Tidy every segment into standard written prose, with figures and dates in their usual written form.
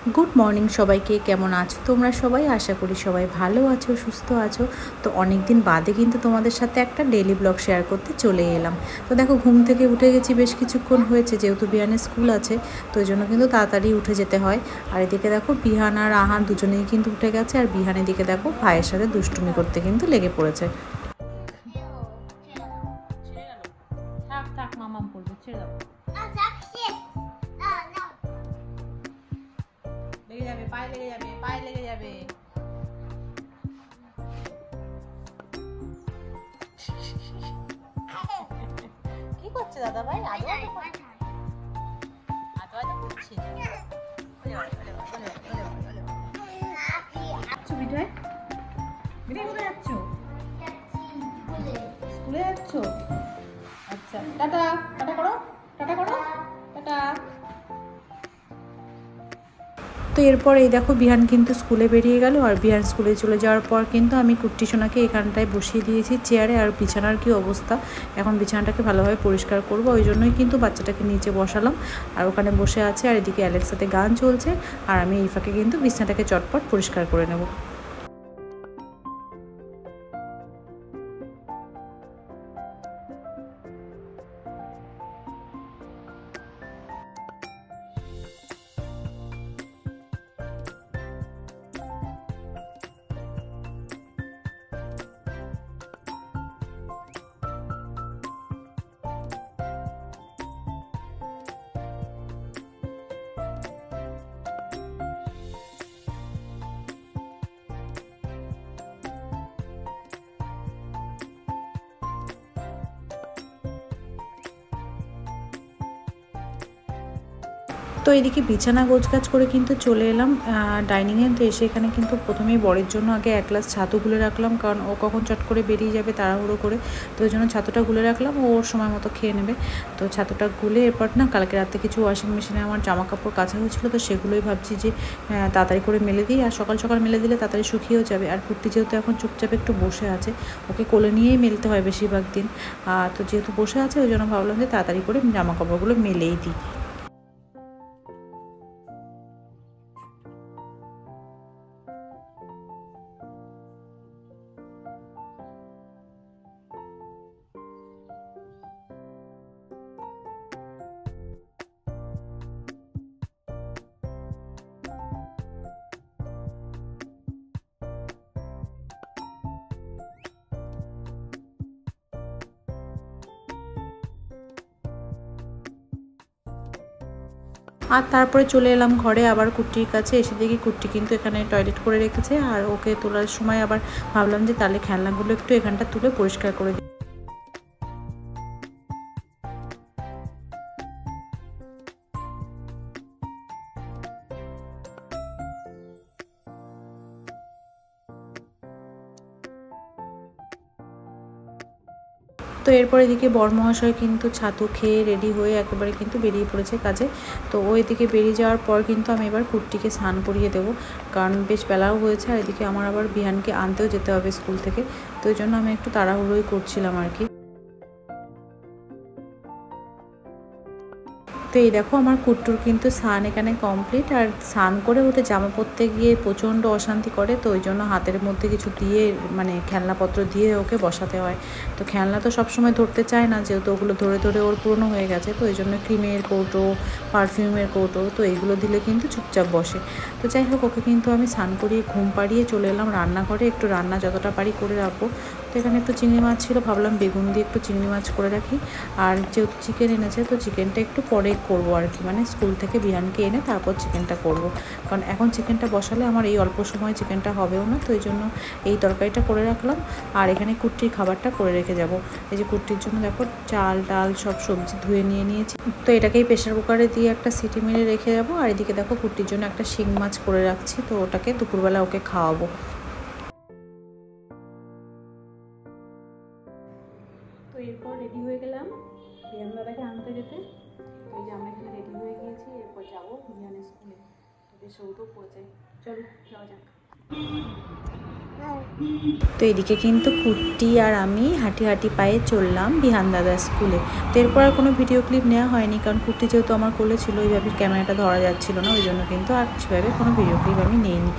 Good morning সবাইকে। কেমন আছো তোমরা সবাই? আশা করি সবাই ভালো আছো, সুস্থ আছো। তো অনেক দিন বাদে কিন্তু তোমাদের সাথে একটা ডেইলি ব্লগ শেয়ার করতে চলে এলাম। তো দেখো, ঘুম থেকে উঠে গেছি, বেশ কিছুক্ষণ হয়েছে, যেহেতু বিহানের স্কুল আছে তো ওই জন্য কিন্তু তাড়াতাড়ি উঠে যেতে হয়। আর এদিকে দেখো বিহান আর আহান দুজনেই কিন্তু উঠে গেছে, আর বিহানের দিকে দেখো ভাইয়ের সাথে দুষ্টুমি করতে কিন্তু লেগে পড়েছে। লেগে যাবে, পায়ে লেগে যাবে, পায়ে লেগে যাবে। কি করছে দাদা ভাই? আদো আদো করছে। কোথায় যাচ্ছ? স্কুলে যাচ্ছ? আচ্ছা, টাটা। টাটা করো, টাটা করো, টাটা। তো এরপর এই দেখো বিহান কিন্তু স্কুলে বেরিয়ে গেল, আর বিহান স্কুলে চলে যাওয়ার পর কিন্তু আমি কুট্টি সোনাকে এখানটায় বসিয়ে দিয়েছি চেয়ারে। আর বিছানার কি অবস্থা, এখন বিছানাটাকে ভালোভাবে পরিষ্কার করব, ওই জন্যই কিন্তু বাচ্চাটাকে নিচে বসালাম। আর ওখানে বসে আছে, আর এদিকে অ্যালেক্সাতে গান চলছে, আর আমি এই ফাঁকে কিন্তু বিছানাটাকে চটপট পরিষ্কার করে নেব। তো এদিকে বিছানা গোছগাছ করে কিন্তু চলে এলাম ডাইনিংয়ে। তো এসে এখানে কিন্তু প্রথমেই বরের জন্য আগে এক গ্লাস ছাতু গুলে রাখলাম, কারণ ও কখন চট করে বেরিয়ে যাবে তাড়াহুড়ো করে। তো ওই জন্য ছাতুটা গুলে রাখলাম, ও ওর সময় মতো খেয়ে নেবে। তো ছাতুটা গুলে এরপর না, কালকে রাতে কিছু ওয়াশিং মেশিনে আমার জামা কাপড় কাচা হয়েছিল, তো সেগুলোই ভাবছি যে তাড়াতাড়ি করে মেলে দিই। আর সকাল সকাল মেলে দিলে তাড়াতাড়ি শুকিয়েও যাবে। আর কুর্তি যেহেতু এখন চুপচাপ একটু বসে আছে, ওকে কোলে নিয়েই মেলতে হয় বেশিরভাগ দিন। তো যেহেতু বসে আছে ওই জন্য ভাবলাম যে তাড়াতাড়ি করে জামা কাপড়গুলো মেলেই দিই। আর তারপরে চলে এলাম ঘরে আবার কুট্টির কাছে। এসে দেখি কুট্টি কিন্তু এখানে টয়লেট করে রেখেছে, আর ওকে তোলার সময় আবার ভাবলাম যে তাহলে খেলনাগুলো একটু এখানটা তুলে পরিষ্কার করে দিই। তো এরপর এদিকে বরমহাশয় কিন্তু ছাতু খেয়ে রেডি হয়ে একেবারে কিন্তু বেরিয়ে পড়েছে কাজে। তো ও এদিকে বেরিয়ে যাওয়ার পর কিন্তু আমি এবার কুট্টিকে স্নান করিয়ে দেবো, কারণ বেশ বেলাও হয়েছে। আর এদিকে আমার আবার বিহানকে আনতেও যেতে হবে স্কুল থেকে, তো ওই জন্য আমি একটু তাড়াহুড়োই করছিলাম আর কি। তো এই দেখো আমার কুট্টুর কিন্তু স্নান এখানে কমপ্লিট। আর স্নান করে উঠে জামা পরতে গিয়ে প্রচণ্ড অশান্তি করে, তো ওই জন্য হাতের মধ্যে কিছু দিয়ে মানে খেলনাপত্র দিয়ে ওকে বসাতে হয়। তো খেলনা তো সবসময় ধরতে চায় না, যেহেতু ওগুলো ধরে ধরে ওর পুরনো হয়ে গেছে, তো ওই জন্য ক্রিমের কৌটো, পারফিউমের কৌটো, তো এইগুলো দিলে কিন্তু চুপচাপ বসে। তো যাই হোক, ওকে কিন্তু আমি স্নান করিয়ে ঘুম পাড়িয়ে চলে এলাম রান্নাঘরে, একটু রান্না যতটা পারি করে রাখবো। তো এখানে একটু চিংড়ি মাছ ছিল, ভাবলাম বেগুন দিয়ে একটু চিংড়ি মাছ করে রাখি। আর যেহেতু চিকেন এনেছে, তো চিকেনটা একটু পরে করবো আর কি, মানে স্কুল থেকে বিহানকে এনে তারপর চিকেনটা করব। কারণ এখন চিকেনটা বসালে আমার এই অল্প সময় চিকেনটা হবেও না, তো এই জন্য এই তরকারিটা করে রাখলাম। আর এখানে কুট্টির খাবারটা করে রেখে যাব। এই যে কুট্টির জন্য দেখো চাল ডাল সব সবজি ধুয়ে নিয়ে নিয়েছি, তো এটাকেই প্রেশার কুকারে দিয়ে একটা সিটি মেরে রেখে যাবো। আর এদিকে দেখো কুট্টির জন্য একটা শিং মাছ করে রাখছি, তো ওটাকে দুপুরবেলা ওকে খাওয়াবো। তো এরপর রেডি হয়ে গেলাম বিহান দাদাকে আনতে যেতে। তো এই যে আমরা এখানে রেডি হয়ে গিয়েছি, এরপর যাবো বিহানের স্কুলে। তো বেশ রোদও পড়েছে, চলো যাওয়া যাক। তো এদিকে কিন্তু কুট্টি আর আমি হাঁটি হাঁটি পায়ে চললাম বিহান দাদার স্কুলে। তো এরপর আর কোনো ভিডিও ক্লিপ নেওয়া হয়নি, কারণ কুট্টি যেহেতু আমার কোলে ছিল ওইভাবে ক্যামেরাটা ধরা যাচ্ছিল না, ওই জন্য কিন্তু আর সেভাবে কোনো ভিডিও ক্লিপ আমি নিইনি।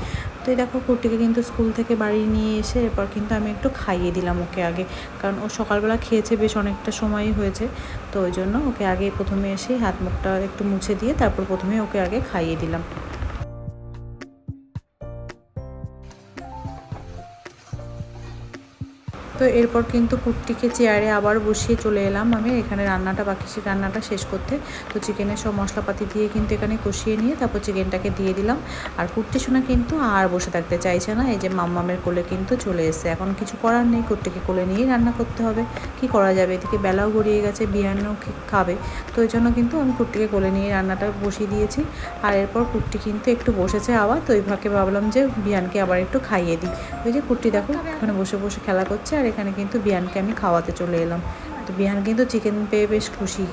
তো এই দেখো কুট্টিকে কিন্তু স্কুল থেকে বাড়ি নিয়ে এসে এরপর কিন্তু আমি একটু খাইয়ে দিলাম ওকে আগে, কারণ ও সকালবেলা খেয়েছে বেশ অনেকটা সময়ই হয়েছে। তো ওই জন্য ওকে আগে প্রথমে এসে হাত মুখটা একটু মুছে দিয়ে তারপর প্রথমে ওকে আগে খাইয়ে দিলাম। তো এরপর কিন্তু কুট্টিকে চেয়ারে আবার বসিয়ে চলে এলাম আমি এখানে রান্নাটা শেষ করতে। তো চিকেনের সব মশলাপাতি দিয়ে কিন্তু এখানে কষিয়ে নিয়ে তারপর চিকেনটাকে দিয়ে দিলাম। আর কুট্টি সোনা কিন্তু আর বসে থাকতে চাইছে না, এই যে মাম্মামের কোলে কিন্তু চলে এসেছে। এখন কিছু করার নেই, কুট্টিকে কোলে নিয়েই রান্না করতে হবে, কি করা যাবে, এদিকে বেলাও গড়িয়ে গেছে, বিহানও খাবে। তো ওই জন্য কিন্তু আমি কুট্টিকে কোলে নিয়ে রান্নাটা বসিয়ে দিয়েছি। আর এরপর কুট্টি কিন্তু একটু বসেছে আবার, তো ওই ফাঁকে ভাবলাম যে বিহানকে আবার একটু খাইয়ে দিই। ওই যে কুট্টি দেখো ওখানে বসে বসে খেলা করছে, আর এখানে কিন্তু বিহানকে আমি খাওয়াতে চলে এলাম। তো বিহান কিন্তু চিকেন পেয়ে বেশ খুশি।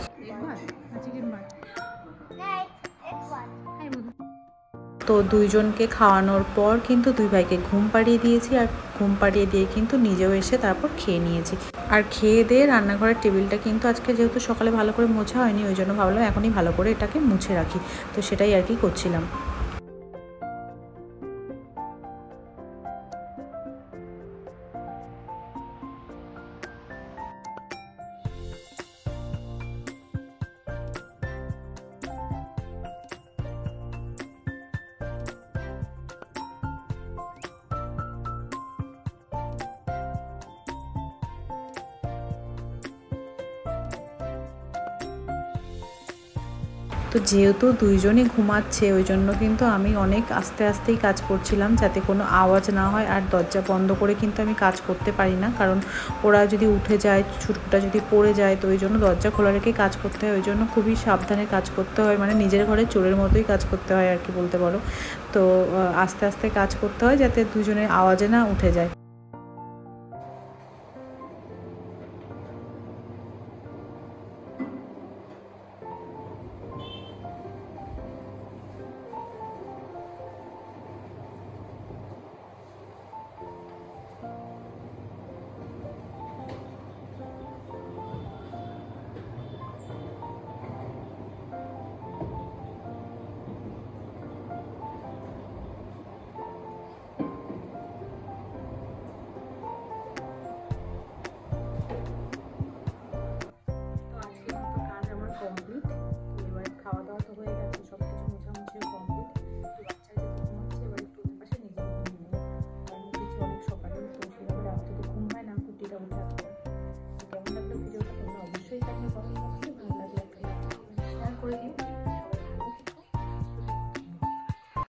তো দুইজনকে খাওয়ানোর পর কিন্তু দুই ভাইকে ঘুম পাড়িয়ে দিয়েছি, আর ঘুম পাড়িয়ে দিয়ে কিন্তু নিজেও এসে তারপর খেয়ে নিয়েছি। আর খেয়ে দিয়ে রান্নাঘরের টেবিলটা কিন্তু আজকে যেহেতু সকালে ভালো করে মোছা হয়নি, ওই জন্য ভাবলাম এখনই ভালো করে এটাকে মুছে রাখি। তো সেটাই আর কি করছিলাম। তো যেহেতু দুইজনই ঘুমাচ্ছে ওই জন্য কিন্তু আমি অনেক আস্তে আস্তেই কাজ করছিলাম, যাতে কোনো আওয়াজ না হয়। আর দরজা বন্ধ করে কিন্তু আমি কাজ করতে পারি না, কারণ ওরা যদি উঠে যায়, ছুটকুটা যদি পড়ে যায়, তো ওই জন্য দরজা খোলা রেখে কাজ করতে হয়। ওই জন্য খুবই সাবধানে কাজ করতে হয়, মানে নিজের ঘরে চোরের মতোই কাজ করতে হয় আর কি বলতে পারো। তো আস্তে আস্তে কাজ করতে হয় যাতে দুজনের আওয়াজে না উঠে যায়।